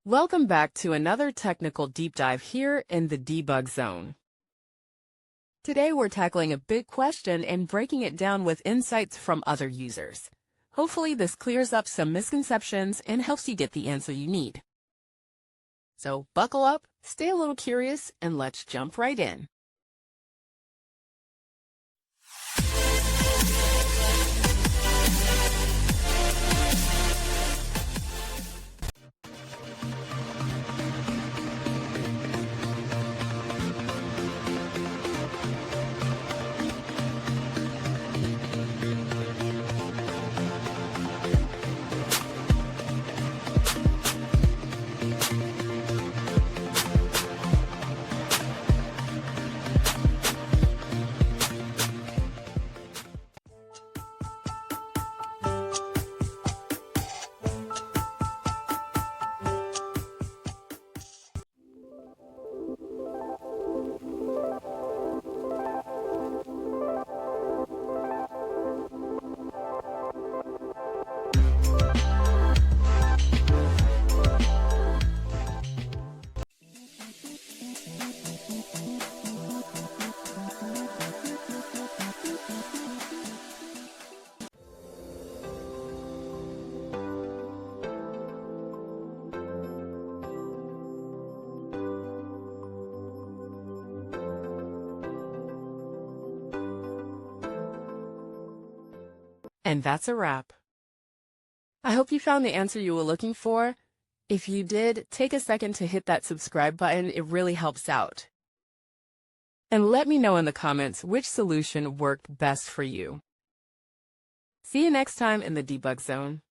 Welcome back to another technical deep dive here in the debug zone. Today we're tackling a big question and breaking it down with insights from other users. Hopefully this clears up some misconceptions and helps you get the answer you need. So buckle up, stay a little curious, and let's jump right in. And that's a wrap. I hope you found the answer you were looking for. If you did, take a second to hit that subscribe button. It really helps out. And let me know in the comments which solution worked best for you. See you next time in the debug zone.